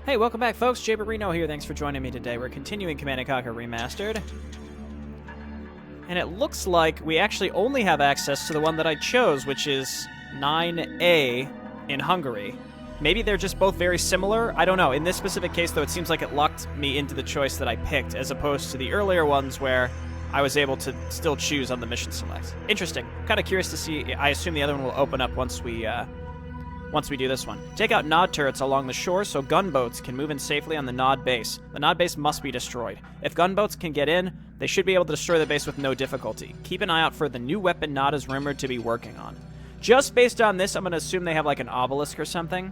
Hey, welcome back, folks. Jay Barrino here. Thanks for joining me today. We're continuing Command & Conquer Remastered. And it looks like we actually only have access to the one that I chose, which is 9A in Hungary. Maybe they're just both very similar. I don't know. In this specific case, though, it seems like it locked me into the choice that I picked, as opposed to the earlier ones where I was able to still choose on the mission select. Interesting. Kind of curious to see. I assume the other one will open up once we do this one. Take out Nod turrets along the shore so gunboats can move in safely on the Nod base. The Nod base must be destroyed. If gunboats can get in, they should be able to destroy the base with no difficulty. Keep an eye out for the new weapon Nod is rumored to be working on. Just based on this, I'm going to assume they have like an obelisk or something.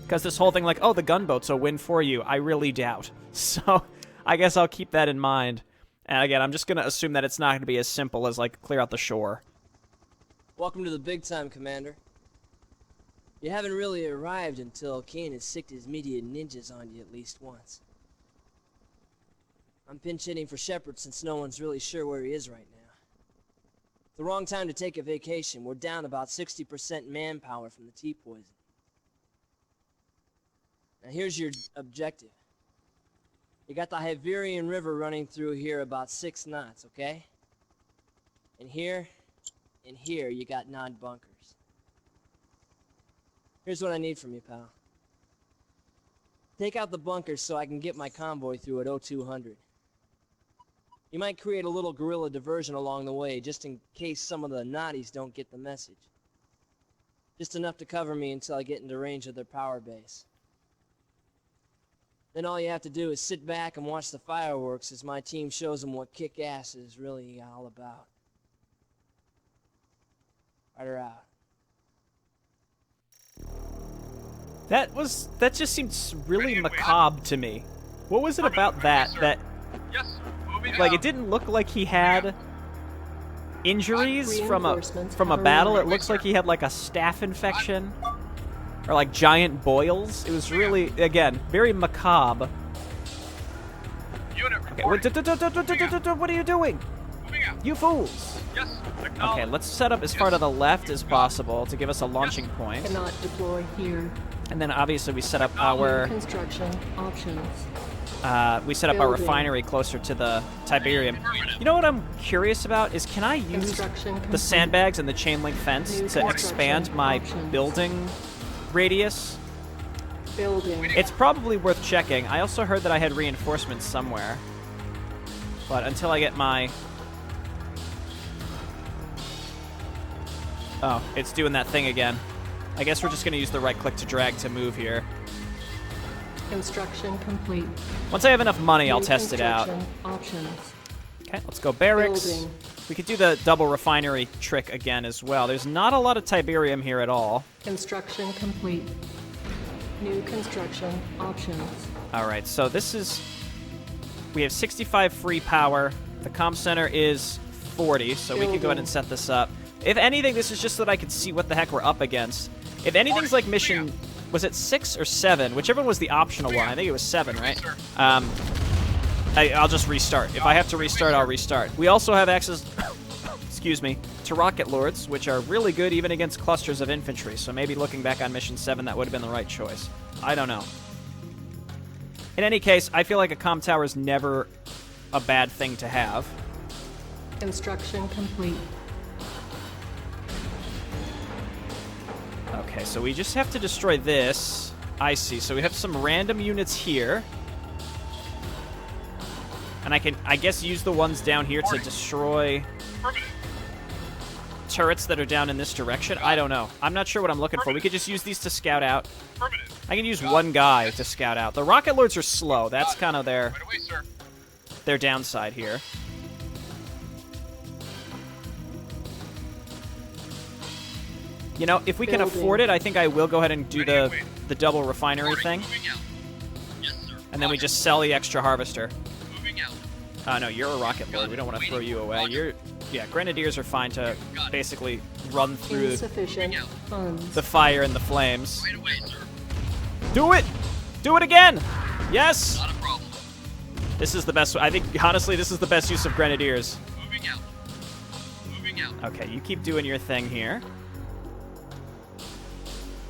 Because this whole thing like, oh, the gunboats will win for you, I really doubt. So I guess I'll keep that in mind. And again, I'm just going to assume that it's not going to be as simple as like clear out the shore. Welcome to the big time, Commander. You haven't really arrived until Kane has sicked his media ninjas on you at least once. I'm pinch hitting for Shepard since no one's really sure where he is right now. It's the wrong time to take a vacation. We're down about 60% manpower from the T-poison. Now here's your objective. You got the Hyverian River running through here about 6 knots, okay? And here you got Nod bunkers. Here's what I need from you, pal. Take out the bunkers so I can get my convoy through at 0200. You might create a little guerrilla diversion along the way, just in case some of the Noddies don't get the message. Just enough to cover me until I get into range of their power base. Then all you have to do is sit back and watch the fireworks as my team shows them what kick-ass is really all about. Right her out. That just seems really macabre to me. What was it about that like it didn't look like he had injuries from a battle. It looks like he had like a staph infection or like giant boils. It was really, again, very macabre. Okay, what are you doing? You fools! Okay, let's set up as far to the left as possible to give us a launching point. Cannot deploy here. And then obviously we set up our construction options. Our refinery closer to the Tiberium. You know what I'm curious about is, can I use the sandbags and the chain link fence to expand my building radius? It's probably worth checking. I also heard that I had reinforcements somewhere. But until I get my... Oh, it's doing that thing again. I guess we're just going to use the right click to drag to move here. Construction complete. Once I have enough money, I'll test it out. Options. Okay, let's go barracks. Building. We could do the double refinery trick again as well. There's not a lot of Tiberium here at all. Construction complete. New construction options. All right, so this is... We have 65 free power. The comm center is 40, so we can go ahead and set this up. If anything, this is just so that I can see what the heck we're up against. If anything's like mission... Was it 6 or 7? Whichever was the optional one. I think it was 7, right? I'll just restart. If I have to restart, I'll restart. We also have access... excuse me, to rocket lords, which are really good even against clusters of infantry. So maybe looking back on mission 7, that would have been the right choice. I don't know. In any case, I feel like a comm tower is never a bad thing to have. Construction complete. Okay, so we just have to destroy this. I see. So we have some random units here. And I can, I guess, use the ones down here to destroy turrets that are down in this direction. I don't know. I'm not sure what I'm looking for. We could just use these to scout out. I can use one guy to scout out. The rocket lords are slow. That's kind of their downside here. You know, if we can afford it, I think I will go ahead and do the double refinery thing. And then we just sell the extra harvester. No, you're a rocket lord. We don't want to throw you away. Yeah, grenadiers are fine to basically run through the fire and the flames. Do it! Do it again! Yes! This is the best. I think, honestly, this is the best use of grenadiers. Okay, you keep doing your thing here.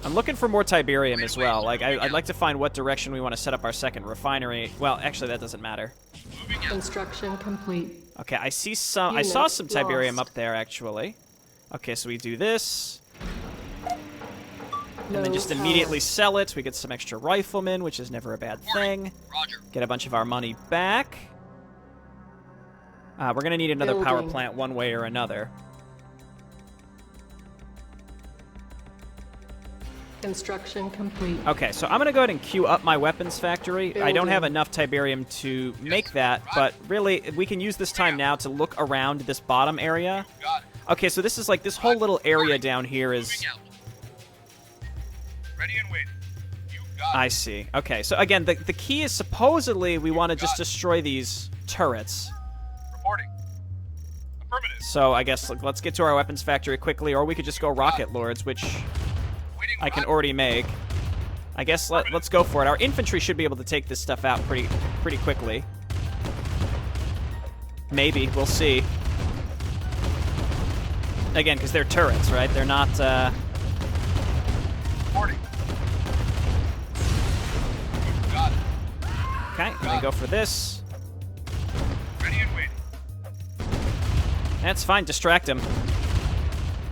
I'm looking for more Tiberium as well. Like, I'd like to find what direction we want to set up our second refinery. Well, actually, that doesn't matter. Construction complete. Okay, I see some. I Unit saw some Tiberium lost. up there, actually. Okay, so we do this, and Low then just power. immediately sell it. We get some extra riflemen, which is never a bad thing. Get a bunch of our money back. We're gonna need another power Building. plant one way or another. Construction complete. Okay, so I'm going to go ahead and queue up my weapons factory. I don't have Building. enough Tiberium to make that, but really, we can use this time now to look around this bottom area. Okay, so this is like, this whole little area down here is... Ready and waiting. You got I see. Okay, so again, the key is supposedly we want to just destroy these turrets. it. Reporting. Affirmative. So I guess let's get to our weapons factory quickly, or we could just go Rocket Lords, which Waiting. I can hot. already make. I guess let's go for it. Our infantry should be able to take this stuff out pretty quickly. Maybe. We'll see. Again, because they're turrets, right? They're not... Reporting. You got it. Okay, and then go for this. Ready and waiting. That's fine. Distract him.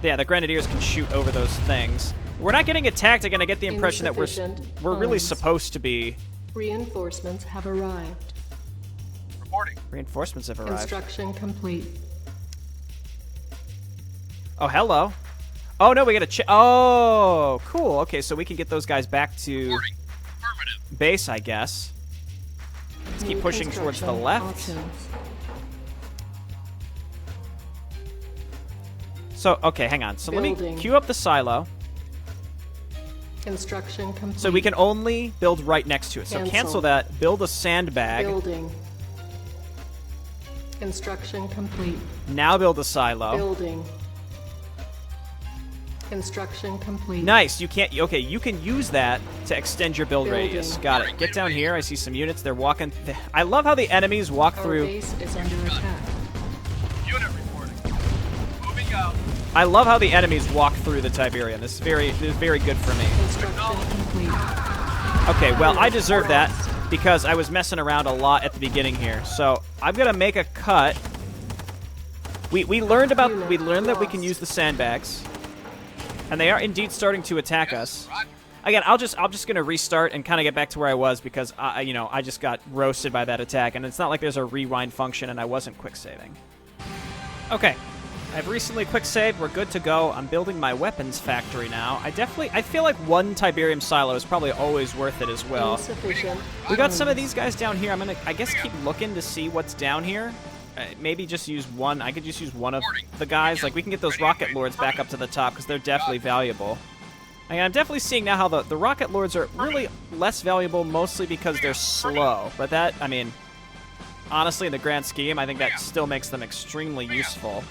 Yeah, the Grenadiers can shoot over those things. We're not getting attacked. Again, I get the impression that Insufficient we're really funds. supposed to be. Reinforcements have arrived. Reporting. Reinforcements have arrived. Construction complete. Oh, hello. Oh, no, we got to oh, cool. Okay, so we can get those guys back to Reporting. Affirmative. base, I guess. Let's keep New pushing towards the construction left. Options. So, okay, hang on. So let me Building. queue up the silo. Construction complete. So we can only build right next to it. So cancel Cancel. that. Build a sandbag. Building. Construction complete. Now build a silo. Building. Construction complete. Nice. You can't. Okay, you can use that to extend your build Building. radius. Got it. Get down here. I see some units. They're walking. I love how the enemies walk Our through. base is under attack. Unit reporting. Moving out. I love how the enemies walk through the Tiberium. This is very good for me. Construction complete. Okay, well, I deserve that because I was messing around a lot at the beginning here. So I'm gonna make a cut. We learned that we can use the sandbags, and they are indeed starting to attack us. Roger. Again, I'm just gonna restart and kind of get back to where I was because I just got roasted by that attack, and it's not like there's a rewind function, and I wasn't quick saving. Okay. I've recently quick saved. We're good to go. I'm building my weapons factory now. I feel like one Tiberium silo is probably always worth it as well. Insufficient. We got some of these guys down here. I'm gonna, I guess, keep looking to see what's down here. Maybe just use one. I could just use one of the guys. Like, we can get those Rocket Lords back up to the top because they're definitely valuable. And I'm definitely seeing now how the Rocket Lords are really less valuable, mostly because they're slow. But that, I mean, honestly, in the grand scheme, I think that still makes them extremely useful.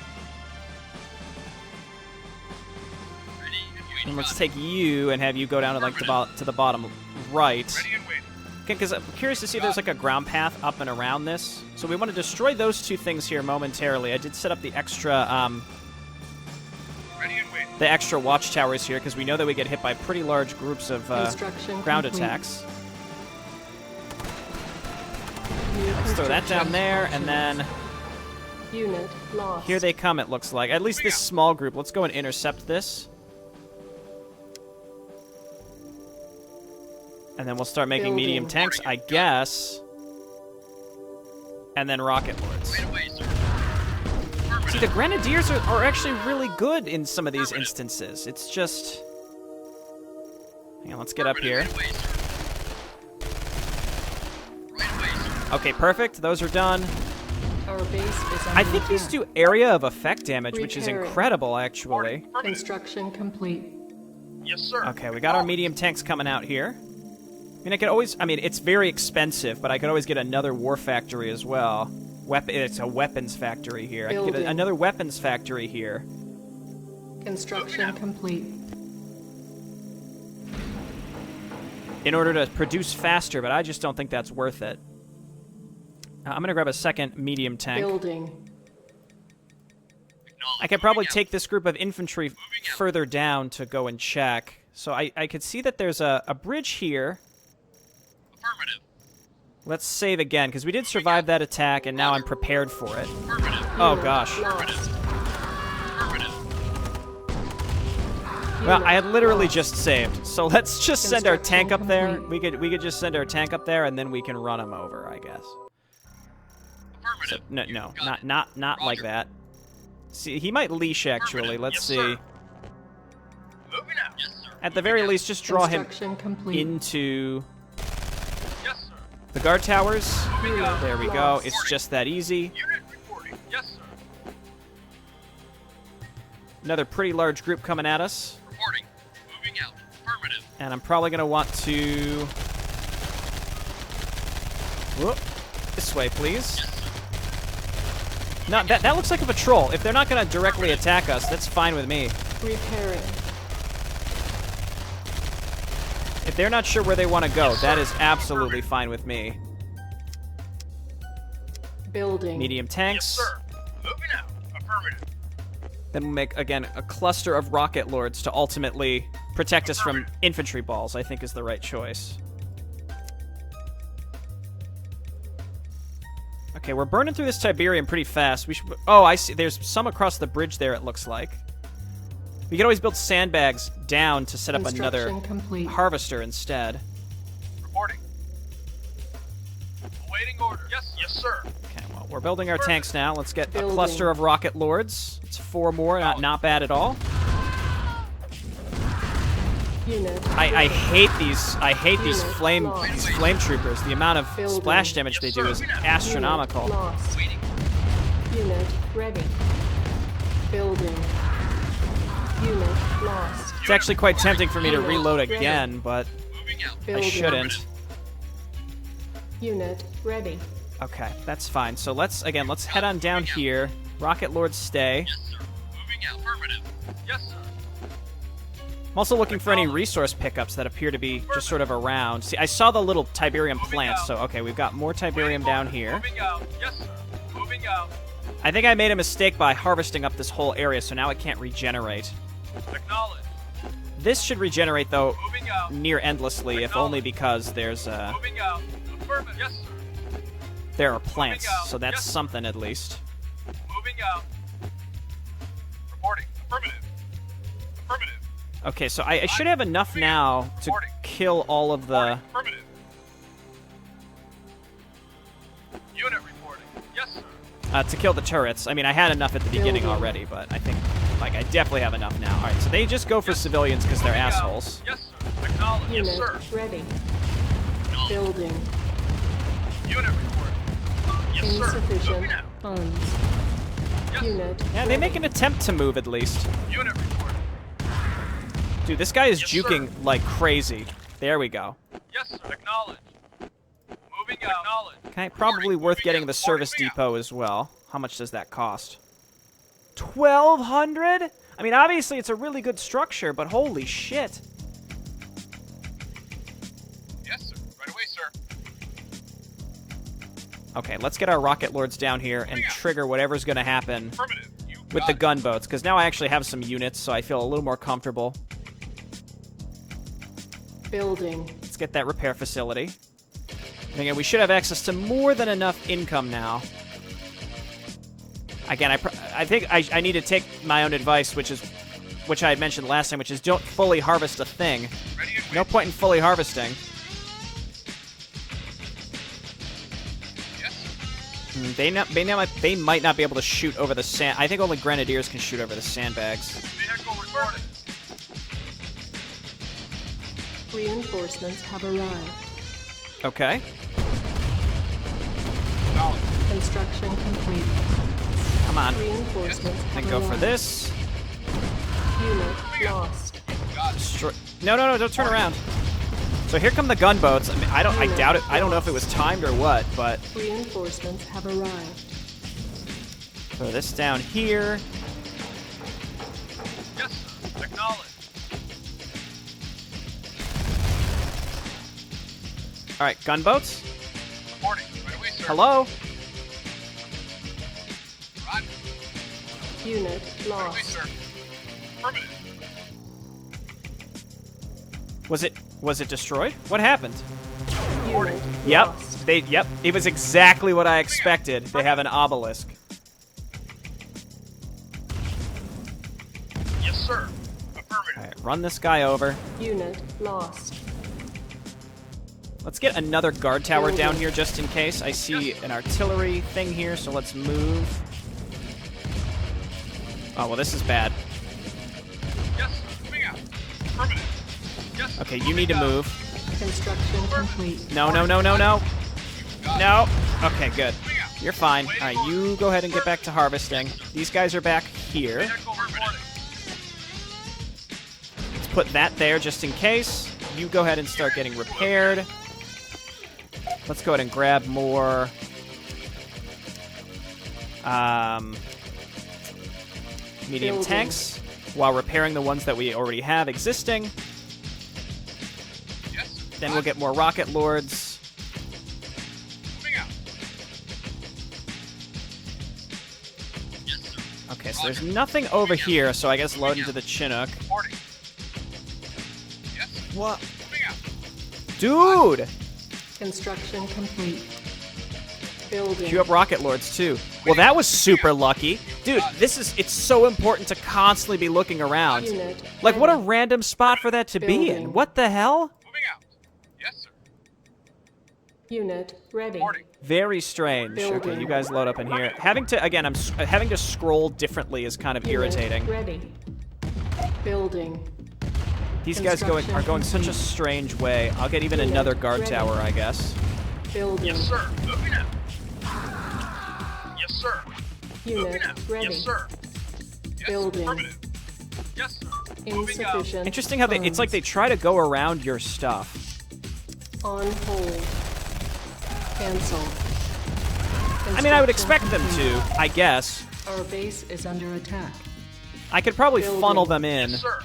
Ready and waiting. And let's take you and have you go down to like to the bottom right. Ready and waiting. Okay, because I'm curious to see if there's like a ground path up and around this. So we want to destroy those two things here momentarily. I did set up the extra Ready and waiting. watchtowers here because we know that we get hit by pretty large groups of Construction ground complete. attacks. New Let's throw that down construction there, and options. then Unit lost. here they come, it looks like. At least this small group. Let's go and intercept this. And then we'll start making medium Building. tanks, I guess. And then rocket lords. Right away, sir. See, the Grenadiers are actually really good in some of these instances. It's just... Hang on, let's get up here. Right away, sir. Right away, sir. Okay, perfect. Those are done. Our base is under I think these attack. do area of effect damage, which is Repairing. incredible, actually. Construction complete. Yes, sir. Okay, we got our medium tanks coming out here. I mean, I could always... I mean, it's very expensive, but I could always get another war factory as well. It's a weapons factory here. I could get Building. another weapons factory here. Construction complete. In order to produce faster, but I just don't think that's worth it. I'm going to grab a second medium tank. Building. I could probably take this group of infantry further down to go and check. So I could see that there's a bridge here. Affirmative. Let's save again, because we did survive that attack, and now I'm prepared for it. Affirmative. Oh, gosh. Lost. Affirmative. Well, Unit I had literally lost. just saved. So let's just send our tank up there. Construction We could just send our tank up there, and then we can run him over, I guess. So, Affirmative. no, Got it. not like Roger. that. See, he might leash, actually. Affirmative. Let's Yes, see. sir. Moving out. Yes, sir. At the very least, just draw him Construction complete. into Yes, sir. the guard towers. Moving out. There we go. Lost. It's just that easy. Unit reporting. Yes, sir. Another pretty large group coming at us. Reporting. Moving out. Affirmative. And I'm probably going to want to... Whoop. This way, please. Yes, sir. No, that looks like a patrol. If they're not going to directly attack us, that's fine with me. Repairing. If they're not sure where they want to go, that is absolutely fine with me. Building. Medium Yes, tanks. sir. Moving out. Affirmative. Then we'll make, again, a cluster of rocket lords to ultimately protect us from infantry balls, I think is the right choice. Okay, we're burning through this Tiberium pretty fast. We should... Oh, I see. There's some across the bridge there, it looks like. We could always build sandbags down to set up another Construction complete. harvester instead. Reporting. Awaiting order. Yes, yes, sir. Okay, well, we're building our tanks now. Let's get a Building. cluster of rocket lords. It's 4 more, not bad at all. Unit. I hate these. I hate these Unit flame lost. troopers. The amount of Building. splash damage they do is astronomical. Unit lost. Waiting. Unit ready. Building. Unit lost. It's actually quite tempting for me to Unit reload ready. again, but Moving out. I Building. shouldn't. Unit ready. Okay, that's fine. So let's head on down here. Rocket lords stay. Yes, sir. Moving out. Affirmative. Yes, sir. I'm also looking for any resource pickups that appear to be just sort of around. See, I saw the little Tiberium plants, so okay, we've got more Tiberium down here. Moving out. Yes, sir. Moving out. I think I made a mistake by harvesting up this whole area, so now it can't regenerate. Acknowledge. This should regenerate, though, Moving out. near endlessly, if only because there's Moving out. Affirmative. Yes, sir. there are plants, out. so that's Yes. something at least. Moving out. Reporting. Affirmative. Affirmative. Okay, so I should have enough now to kill all of the... Affirmative. Unit reporting. Yes, sir. to kill the turrets. I mean, I had enough at the beginning Building. already, but I think, like, I definitely have enough now. All right, so they just go for civilians because they're Moving out. assholes. Yes, sir. Acknowledge. Unit Yes, sir. ready. Building. Unit reporting. Yes, sir. Insufficient Moving out. funds. Yes, Unit Yeah, they make an attempt to move at least. Unit reporting. Dude, this guy is Yes, sir. juking like crazy. There we go. Yes, sir. Acknowledge. Moving out. Acknowledge. Okay, probably worth getting the service depot as well. How much does that cost? 1,200? I mean, obviously it's a really good structure, but holy shit. Yes, sir. Right away, sir. Okay, let's get our rocket lords down here and trigger whatever's going to happen Affirmative. You with got the it. gunboats, because now I actually have some units, so I feel a little more comfortable. building. Let's get that repair facility. And again, we should have access to more than enough income now. Again, I think I need to take my own advice, which I had mentioned last time, which is don't fully harvest a thing. Ready and No point in fully harvesting. Yes, sir. They might not be able to shoot over the sand. I think only grenadiers can shoot over the sandbags. Vehicle reported. Reinforcements have arrived. Okay. Acknowledge. Construction complete. Come on. Reinforcements have Then go for arrived. this. Unit lost. Got it. Destroy. No, don't turn around. So here come the gunboats. I mean, I doubt it. I don't know if it was timed or what, but Reinforcements have arrived. throw this down here. Yes, sir. Acknowledge. All right, gunboats. Reporting. Right away, sir. Hello. Roger. Unit Right away, lost. sir. Affirmative. Was it destroyed? What happened? Unit Yep. lost. Yep. It was exactly what I expected. They have an obelisk. Yes, sir. All Affirmative. right, run this guy over. Unit lost. Let's get another guard tower down here just in case. I see an artillery thing here, so let's move. Oh, well, this is bad. Yes, moving out. Affirmative. Yes. Okay, you need to moving out. move. Construction complete. No. No. Okay, good. You're fine. All right, you go ahead and get back to harvesting. These guys are back here. Vehicle reporting. Let's put that there just in case. You go ahead and start getting repaired. Let's go ahead and grab more medium Building. tanks while repairing the ones that we already have existing. Yes. Then we'll get more rocket lords. Moving out. Yes, sir. Okay, so there's nothing over here, so I guess load into the Chinook. Reporting. Yes. What? Moving out. Dude! Construction complete. Building. Queue up rocket lords too. Well, that was super lucky. Dude, it's so important to constantly be looking around. Unit Like, what a ready. random spot for that to be in. Building. What the hell? Moving out. Yes, sir. Unit ready. Reporting. Very strange. Okay, Building. you guys load up in here. Having to scroll differently is kind of Unit irritating. ready. Building. These guys are going such a strange way. I'll get even Unit another guard ready. tower, I guess. Building. Yes, sir. Moving out. Yes, sir. Unit Moving out. ready. Yes, sir. Yes, Building. affirmative. Yes, sir. Moving out. Insufficient. Interesting how it's like they try to go around your stuff. On hold. Cancel. I mean, I would expect them to, I guess. Our base is under attack. I could probably Building. funnel them in Yes, sir.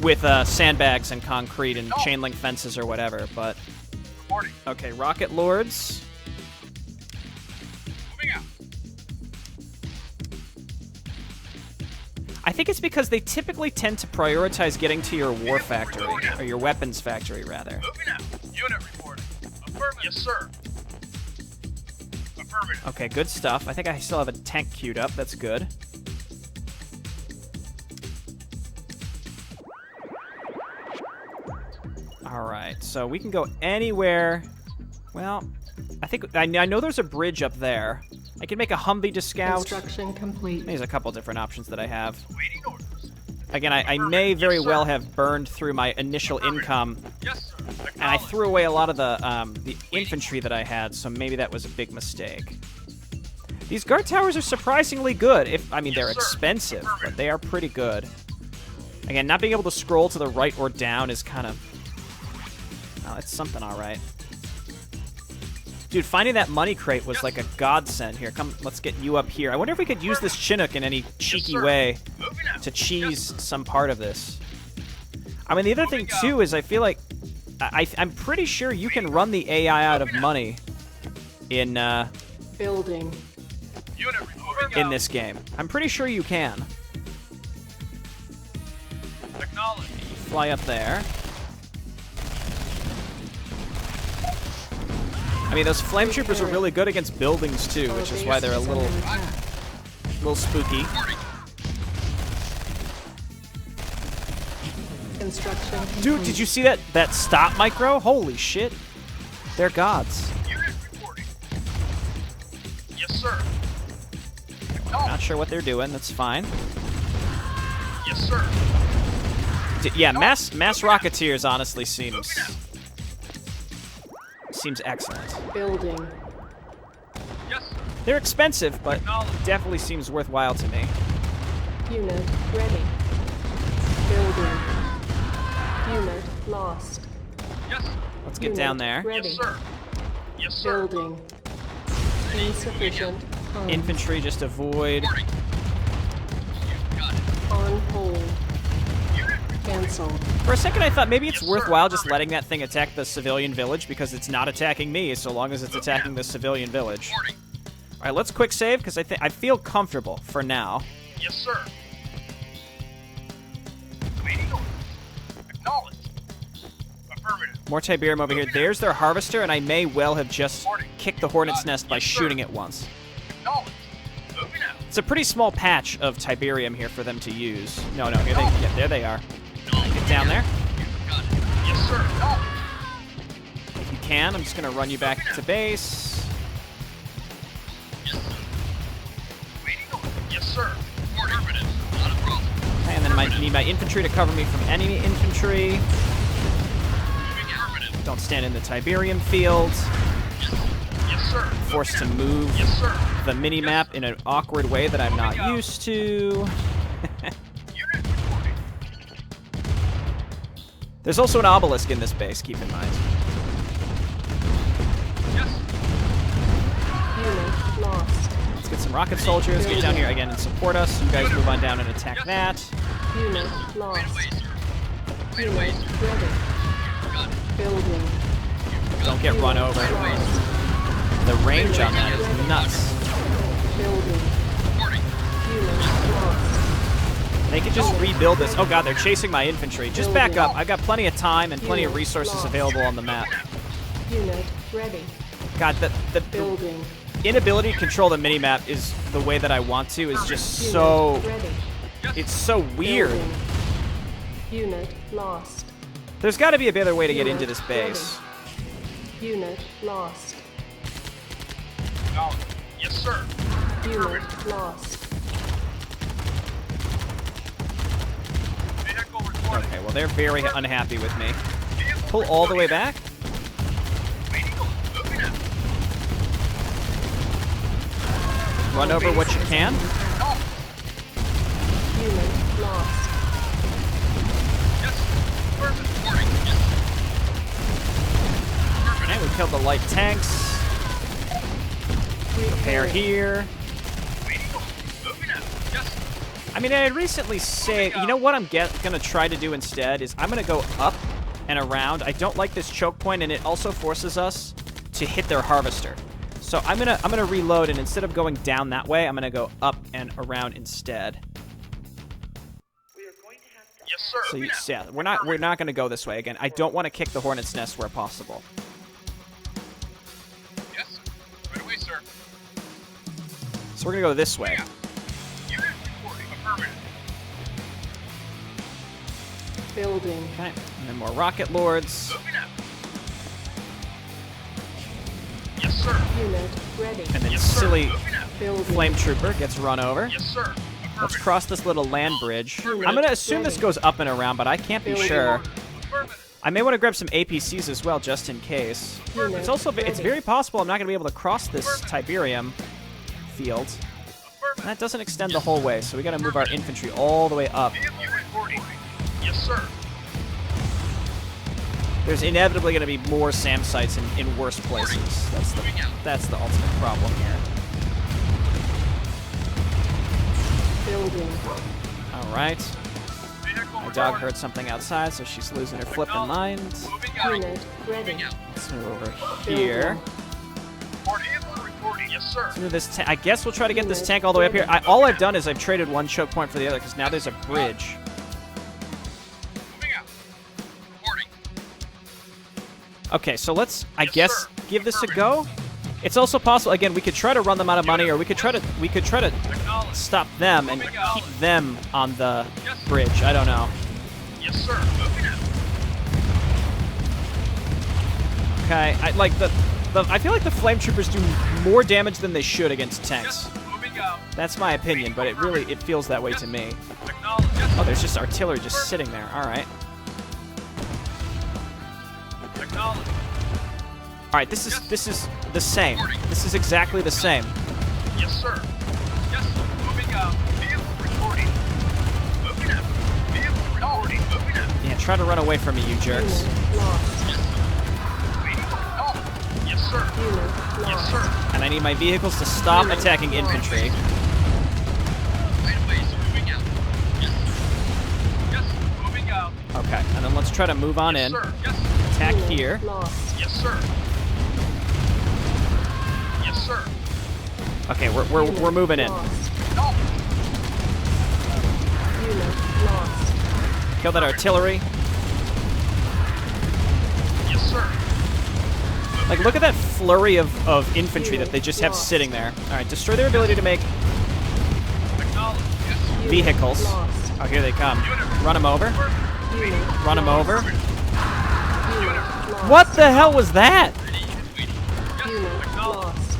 with sandbags and concrete and chain link fences or whatever, but... Reporting. Okay, rocket lords. Moving out. I think it's because they typically tend to prioritize getting to your war factory, or your weapons factory, rather. Moving out. Unit reporting. Affirmative. Yes, sir. Affirmative. Okay, good stuff. I think I still have a tank queued up. That's good. Alright, so we can go anywhere. Well, I know there's a bridge up there. I can make a Humvee to scout. Construction complete. There's a couple different options that I have. Waiting orders. Again, I may very well have burned through my initial income, Yes, sir. and I threw away a lot of the infantry that I had, so maybe that was a big mistake. These guard towers are surprisingly good. They're expensive, but they are pretty good. Again, not being able to scroll to the right or down is kind of... Oh, it's something all right. Dude, finding that money crate was like a godsend. Here, come, let's get you up here. I wonder if we could use this Chinook in any cheeky way Moving out. to cheese some part of this. I mean, the other thing, too, is I feel like... I'm pretty sure you can run the AI out of money in Building. Unit reporting. in this game. I'm pretty sure you can. Acknowledge. Fly up there. I mean, those flame troopers are really good against buildings, too, which is why they're a little spooky. Construction complete. Dude, did you see that stop micro? Holy shit. They're gods. Unit reporting. Yes, sir. Not sure what they're doing. That's fine. Yes, sir. Yeah, mass rocketeers honestly seems excellent. Building. Yes, sir. They're expensive, but definitely seems worthwhile to me. Unit ready. Building. Unit lost. Yes, sir. Let's get Unit down there. ready. Yes, sir. Yes, sir. Building. Insufficient funds. Infantry, just avoid. Reporting. You got it. On hold. Unit Cancel. For a second, I thought maybe it's Yes, sir. worthwhile just letting that thing attack the civilian village because it's not attacking me so long as it's attacking the civilian village. reporting. All right, let's quick save because I feel comfortable for now. Yes, sir. Waiting orders. Acknowledged. Affirmative. More Tiberium over here. There's their harvester, and I may well have just kicked the hornet's nest by shooting it once. Acknowledged. Moving out. It's a pretty small patch of Tiberium here for them to use. No, here they, yeah, there they are. Get down there. Got it. Yes, sir. Acknowledged. If you can, I'm just going to run you back to base. Yes, sir. Waiting orders. Yes, sir. Affirmative. Not a problem. Okay, and then I need my infantry to cover me from enemy infantry. Moving affirmative. Don't stand in the Tiberium field. Yes, sir. Forced to move Yes, sir. the mini-map in an awkward way that I'm not used to. Unit reporting. There's also an obelisk in this base, keep in mind. Yes. Unit lost. Let's get some rocket soldiers, get down here again and support us. You guys move on down and attack that. Unit lost. Away, sir. Unit ready. Got it. Building. Don't get run over. Lost. The range on that is nuts. Building. Reporting. Unit lost. They could just rebuild this. Oh god, they're chasing my infantry. Just back up. I've got plenty of time and plenty of resources available on the map. Unit ready. God, the Building. inability to control the minimap is the way that I want to is just so... Unit ready. It's so weird. Building. Unit lost. There's got to be a better way to get into this base. Unit lost. Acknowledged. Yes, sir. Unit lost. Vehicle reporting. Okay, well, they're very unhappy with me. Pull all the way back? Waiting orders. Moving out. Run over what you can? Unit lost. Yes. Affirmative. Reporting. Yes. Okay, we killed the light tanks. Repair here. Waiting orders. Moving out. Yes. I mean, I had recently saved... You know what I'm gonna try to do instead is I'm gonna go up and around. I don't like this choke point, and it also forces us to hit their harvester. So I'm gonna reload, and instead of going down that way, I'm gonna go up and around instead. Yes, sir. So Moving out. yeah, we're not gonna go this way again. I don't want to kick the hornet's nest where possible. Yes. Right away, sir. So we're gonna go this way. Unit reporting. Affirmative. Building. Okay, and then more rocket lords. Moving out. Yes, sir. Unit ready. And then Yes, sir. silly Moving out. Building. flame trooper gets run over. Yes, sir. Let's Affirmative. cross this little land bridge. I'm gonna assume this goes up and around, but I can't be sure. Affirmative. I may want to grab some APCs as well, just in case. Unit It's also it's ready. very possible I'm not gonna be able to cross this Tiberium field. And that doesn't extend the whole way, so we gotta move our infantry all the way up. Vehicle reporting. Yes, sir. There's inevitably gonna be more SAM sites in worse places. That's the ultimate problem here. Building. All right. Vehicle My dog heard something outside, so she's losing her flipping mind. Moving out. Unit ready. Let's move over here. Vehicle reporting. Yes, sir. Let's move this I guess we'll try to get this tank all the way up here. All I've done is I've traded one choke point for the other, because now there's a bridge. Moving out. Reporting. Okay, so let's, I Yes, guess, sir. give this a go. It's also possible, again, we could try to run them out of money, or we could try to Acknowledged. stop them and keep them on the bridge. I don't know. Yes, sir. Moving out. Okay, I feel like the flame troopers do more damage than they should against tanks. Yes. Moving out. That's my opinion, but it feels that way to me. Acknowledged. Yes. Oh, there's just artillery just sitting there. All right. Acknowledged. All right, this is the same. This is exactly the same. Yes, sir. Yes. Moving out. Vehicle reporting. Moving out. Vehicle reporting. Moving out. Yeah, try to run away from me, you jerks. Unit lost. Waiting for call. Yes, sir. Unit Yes, lost. sir. And I need my vehicles to stop attacking infantry. Right away. Moving out. Yes. Yes. Moving out. Okay, and then let's try to move on in. Yes, sir. Yes. Attack Unit here. Lost. Yes, sir. Yes, sir. Okay, we're moving in. Lost. No. Unit lost. Kill that artillery. Yes, sir. Like, look at that flurry of infantry that they just have sitting there. All right, destroy their ability to make Acknowledged. Yes. vehicles. Lost. Oh, here they come. Run them over. Unit Run them lost. over. Unit lost. What the hell was that? Ready and waiting. Yes. Unit Acknowledged. lost.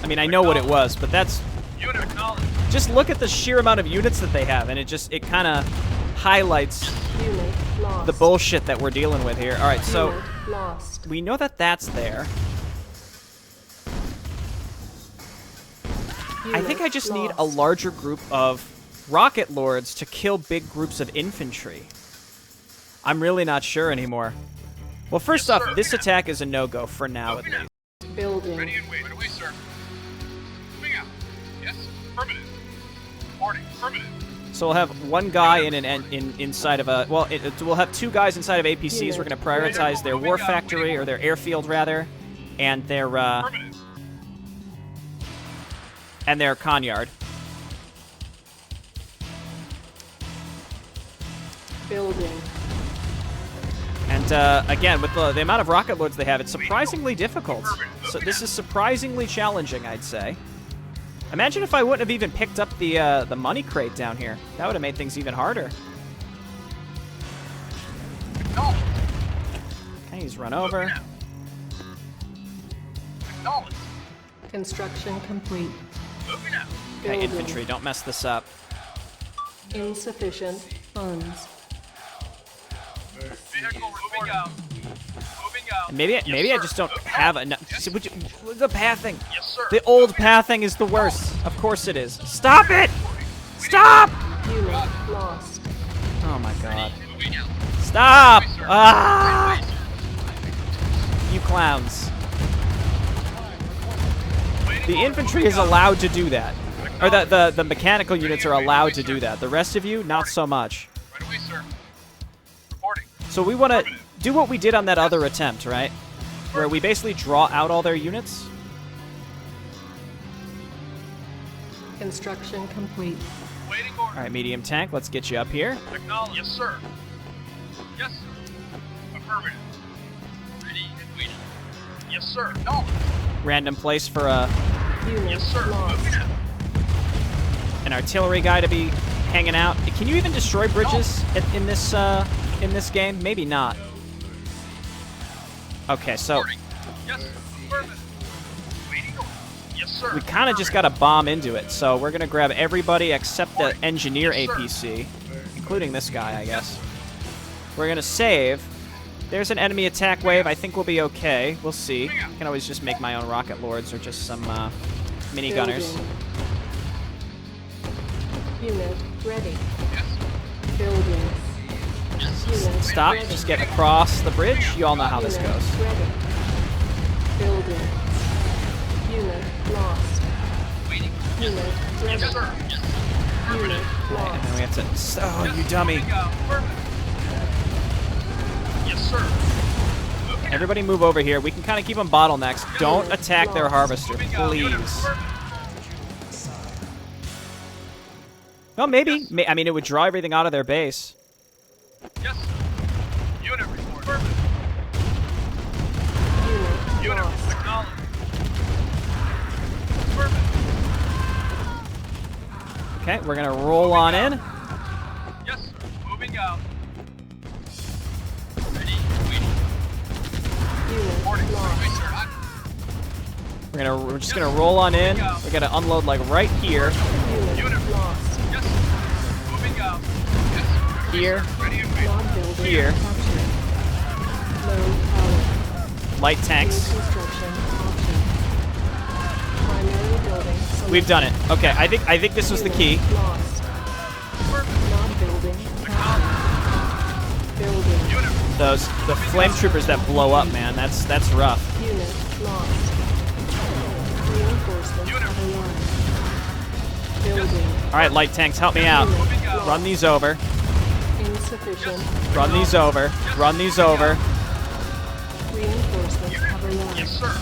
I mean, I know what it was, but that's... Unit acknowledged. Just look at the sheer amount of units that they have, and it kind of highlights Unit lost. the bullshit that we're dealing with here. All right, so Unit lost. we know that that's there. I think I just need a lost. larger group of rocket lords to kill big groups of infantry. I'm really not sure anymore. Well, first Yes, off, sir. this attack is a no-go for now, at least. Building. Ready and waiting. Right away, sir. Moving out. Yes. Affirmative. Reporting. Affirmative. So we'll have one guy inside of a... Well, we'll have two guys inside of APCs. We're going to prioritize their war factory, or their airfield, rather, and their Affirmative. con yard. Building. And again, with the amount of rocket lords they have, it's surprisingly difficult. So this is surprisingly challenging, I'd say. Imagine if I wouldn't have even picked up the money crate down here. That would have made things even harder. Acknowledged. Okay, he's run over. Acknowledged. Construction complete. Moving out. Okay, Building. infantry, don't mess this up. Insufficient funds. Vehicle moving out. Moving out. And maybe Yes, maybe I sir. just don't Moving have out. enough. Yes. See, the pathing. Yes, sir. The old pathing is the worst. Of course it is. Stop it! Stop! Unit lost. Oh my god. Moving out. Stop! Right away, sir. Ah! Right away, sir. You clowns. Waiting The order. infantry Moving is out. allowed to do that. Or the mechanical units are allowed to do that. The rest of you, not so much. Right away, sir. Reporting. So we want to do what we did on that other attempt, right? Where we basically draw out all their units. Construction complete. Waiting order. All right, medium tank, let's get you up here. Acknowledged. Yes, sir. Yes, sir. Affirmative. Ready and waiting. Yes, sir. Acknowledged. Random place for Unit Yes, sir. lost. Moving out. an artillery guy to be hanging out. Can you even destroy bridges in this game? Maybe not. Okay, so Reporting. Yes, sir. Affirmative. Waiting order. Yes, sir. we kind of just got to bomb into it. So we're gonna grab everybody except the engineer APC, including this guy, I guess. We're gonna save. There's an enemy attack wave. I think we'll be okay. We'll see. I can always just make my own rocket lords or just some mini gunners. Building. Unit ready. Yes. Building. Unit Stop. ready. Just get across the bridge. You all know how this Unit goes. ready. Building. Unit lost. Waiting. Unit ready. Yes, sir. Yes. Unit And lost. then we have to. Oh, you dummy! Moving out. Affirmative. Yes, sir. Moving out. Everybody move over here. We can kind of keep them bottlenecks. Don't attack their Lost. harvester, Moving out. Unit please. affirmative. Well, maybe. I mean, it would draw everything out of their base. Yes, sir. Unit report. Affirmative. Unit Unit lost. acknowledged. Affirmative. Okay, we're gonna roll on in. Yes, sir. Moving out. Ready. Waiting. Unit Reporting. lost. Right, sir. I'm We're just gonna roll on in. We're gonna unload like right here, Unit Unit. lost. Yes, sir. Moving out. Yes, sir. here, Ready and waiting. Non building. Here. Captured. Low power. light New tanks. construction option. Primary building. Select. We've done it. Okay, I think this was the key. Unit lost. Non-building. Captured. Building. Unit. The flame troopers that blow up, man. That's rough. Unit lost. Reinforcements Unit. have arrived. Building. All right, light tanks, help me out. Unit lost. Run these over. Insufficient. Run these over. Run these over. Reinforcements have arrived. Yes, sir.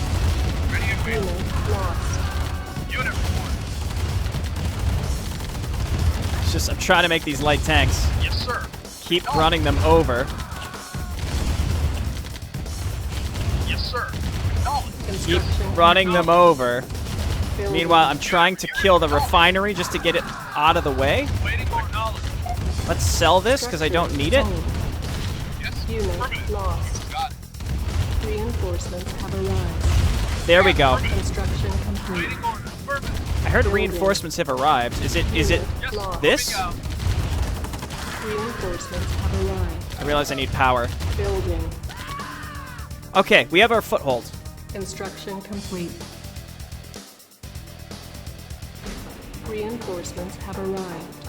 Ready and waiting. Unit lost. Unit report. It's just I'm trying to make these light tanks. Yes, sir. keep running them over. Yes, sir. Acknowledged. Keep Construction running them over. building. Meanwhile, I'm trying to kill the refinery just to get it out of the way. Waiting for knowledge. Let's sell this because I don't need it. Owned. Yes. Unit Affirmative. lost. Got it. Reinforcements have arrived. There we go. Construction complete. Waiting order. Affirmative. I heard Building. reinforcements have arrived. Is it Unit Yes. lost. this? Moving out. Reinforcements have arrived. I realize I need power. Building. Okay, we have our foothold. Construction complete. Reinforcements have arrived.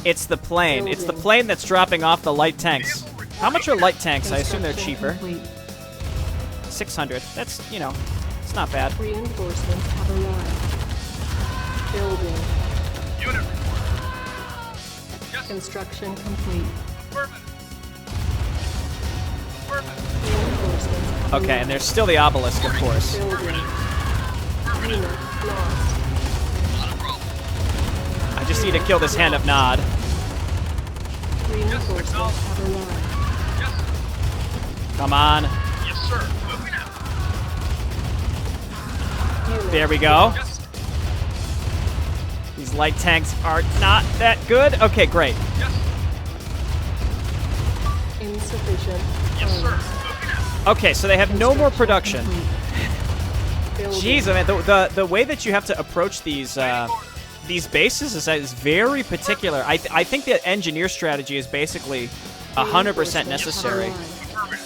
It's the plane. It's the Building. plane that's dropping off the light tanks. How much are light tanks? I assume they're Construction cheaper. complete. 600. That's, you know, it's not bad. Reinforcements have arrived. Building. Unit report. Yes. Construction complete. Affirmative. Affirmative. Reinforcements have Okay, arrived. and there's still the obelisk, of course. Building. Unit lost. Not a problem. I just need to kill this hand of Nod. Reinforcements have arrived. Yes. Come on. Yes, sir. Moving out. Unit There we go. Yes. These light tanks are not that good. Okay, great. Yes. insufficient. Yes, sir. funds. Moving out. Okay, so they have no more production. Complete. Building. Jeez, I mean, the way that you have to approach these bases is very particular. I think the engineer strategy is basically 100% necessary. Affirmative.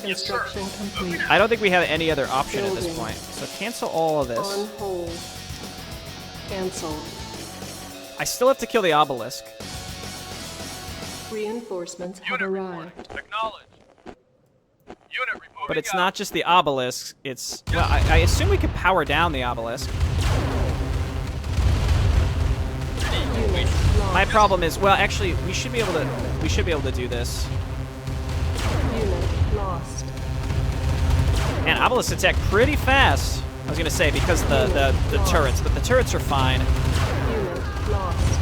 Yes, sir. Construction complete. I don't think we have any other option at this Building. point. So cancel all of this. On hold. Cancel. I still have to kill the obelisk. Reinforcements have Unit report. arrived. Acknowledged. Unit removing But it's out. not just the obelisk. It's well, I assume we could power down the obelisk. Unit lost. My problem is, well, actually, we should be able to do this. Unit lost. And obelisks attack pretty fast. I was gonna say because the turrets, but the turrets are fine. Unit lost.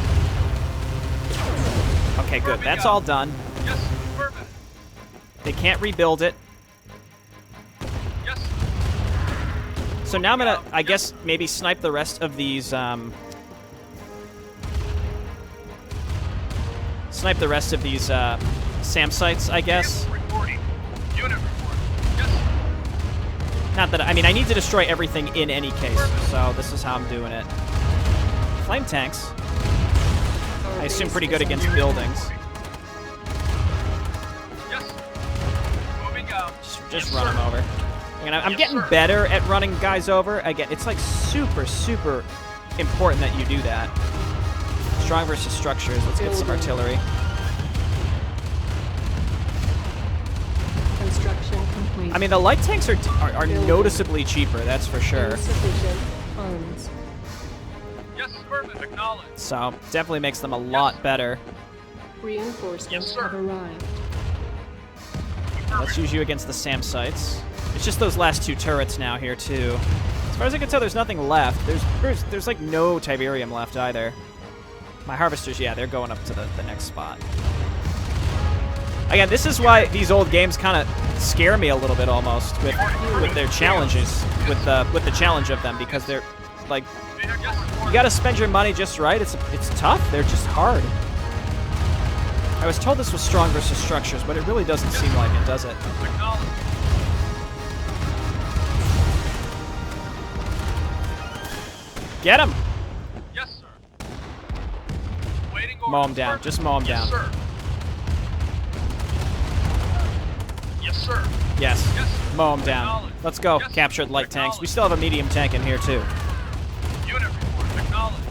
Okay, good. That's all done. Yes. Affirmative. They can't rebuild it. Yes. So now I'm gonna, I guess, maybe snipe the rest of these. Snipe the rest of these SAM sites, I guess. Vehicle reporting. Unit report. Yes. Not that I mean, I need to destroy everything in any case. So this is how I'm doing it. Flame tanks. I assume pretty good against buildings. Yes. Moving out. Just Yes, run sir. them over. And I'm Yes, getting sir. better at running guys over. Again, it's like super important that you do that. Strong versus structures. Let's get some Building. artillery. Construction complete. I mean, the light tanks are Building. noticeably cheaper. That's for sure. Insufficient funds. Yes. Affirmative. Acknowledged. So definitely makes them a lot better. Reinforcements Yes, sir. have arrived. Let's use you against the SAM sites. It's just those last two turrets now here too. As far as I can tell, there's nothing left. There's like no Tiberium left either. My harvesters, yeah, they're going up to the next spot. Again, this is why these old games kind of scare me a little bit almost with their challenges, with the challenge of them, because they're like, Yes. you got to spend your money just right. It's tough. They're just hard. I was told this was strong versus structures, but it really doesn't seem like it, does it? Acknowledged. Get him! Yes, sir. Waiting order. Mow 'em down. Just mow 'em Yes, down. Sir. Yes, sir. Yes. Yes. Mow them down. Acknowledged. Let's go. Yes. Capture the light tanks. We Acknowledged. still have a medium tank in here too. Unit report. Acknowledged.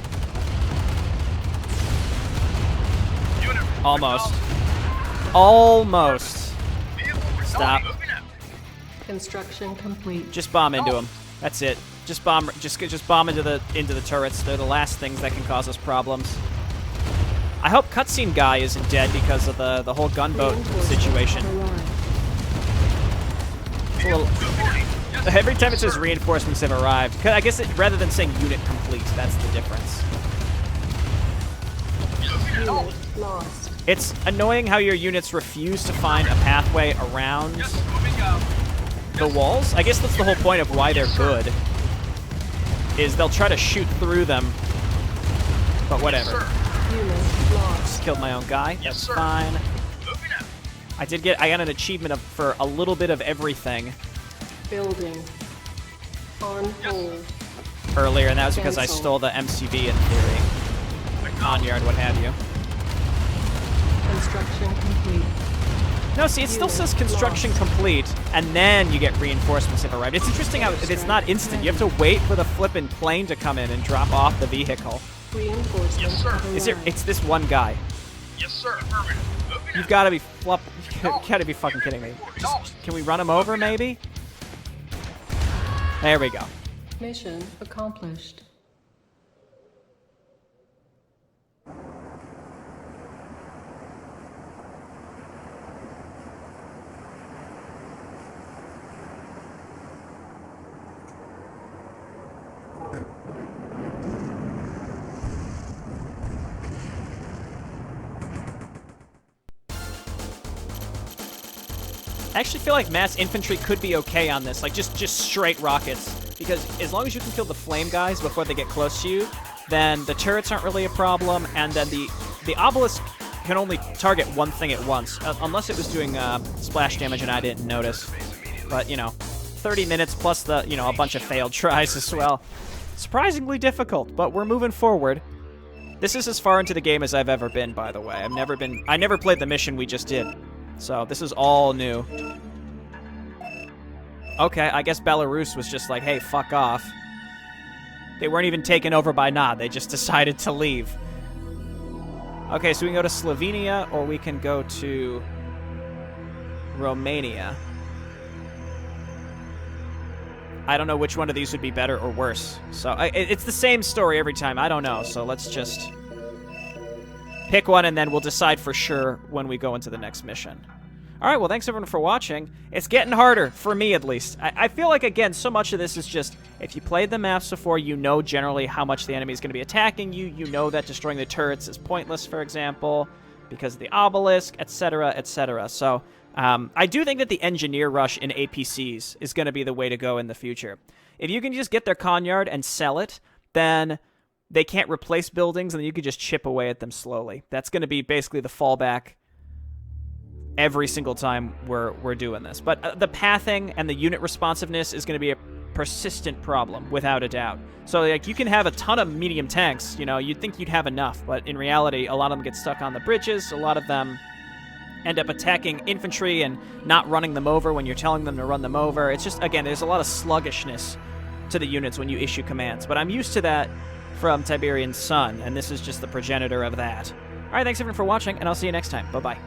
Unit report. Almost. Acknowledged. Almost. Vehicle reporting. Stop. Moving out. Construction complete. Just bomb into them. That's it. Just bomb. Just bomb into the turrets. They're the last things that can cause us problems. I hope cutscene guy isn't dead because of the whole gunboat Reinforcements situation. have arrived. It's a little, Reporting. Yes. every time it Yes, says sir. reinforcements have arrived, 'cause I guess rather than saying unit complete, that's the difference. Moving out. Unit lost. It's annoying how your units refuse to find a pathway around Yes, moving out. the walls. I guess that's the whole point of why they're good, is they'll try to shoot through them, but whatever. Sir. Unit lost. Just killed my own guy. Yes, That's sir. fine. Moving out. I got an achievement for a little bit of everything Building. On hold. earlier, and that was because I Cancel. stole the MCV in theory. Onyard, what have you. Construction complete. No, see, it still Unit says construction lost. complete, and then you get reinforcements have arrived. It's interesting how it's not instant. You have to wait for the flippin' plane to come in and drop off the vehicle. Reinforcements Yes, sir. have Is it? arrived. It's this one guy. Yes, sir. Affirmative. Moving You've out. got to be you gotta be fucking kidding me. Can we run him over, maybe? There we go. Mission accomplished. I actually feel like mass infantry could be okay on this, like just straight rockets, because as long as you can kill the flame guys before they get close to you, then the turrets aren't really a problem, and then the obelisk can only target one thing at once, unless it was doing splash damage and I didn't notice. But, 30 minutes plus the, a bunch of failed tries as well. Surprisingly difficult, but we're moving forward. This is as far into the game as I've ever been, by the way. I never played the mission we just did. So this is all new. Okay, I guess Belarus was just like, hey, fuck off. They weren't even taken over by Nod. They just decided to leave. Okay, so we can go to Slovenia, or we can go to Romania. I don't know which one of these would be better or worse. So it's the same story every time. I don't know, so let's just pick one, and then we'll decide for sure when we go into the next mission. All right, well, thanks everyone for watching. It's getting harder, for me at least. I feel like, again, so much of this is just, if you played the maps before, you know generally how much the enemy is going to be attacking you. You know that destroying the turrets is pointless, for example, because of the obelisk, etc., etc. So I do think that the engineer rush in APCs is going to be the way to go in the future. If you can just get their Conyard and sell it, then they can't replace buildings, and then you can just chip away at them slowly. That's going to be basically the fallback every single time we're doing this. But the pathing and the unit responsiveness is going to be a persistent problem, without a doubt. So, like, you can have a ton of medium tanks, you'd think you'd have enough, but in reality, a lot of them get stuck on the bridges, a lot of them end up attacking infantry and not running them over when you're telling them to run them over. It's just, again, there's a lot of sluggishness to the units when you issue commands, but I'm used to that from Tiberian Sun, and this is just the progenitor of that. Alright, thanks everyone for watching, and I'll see you next time. Bye-bye.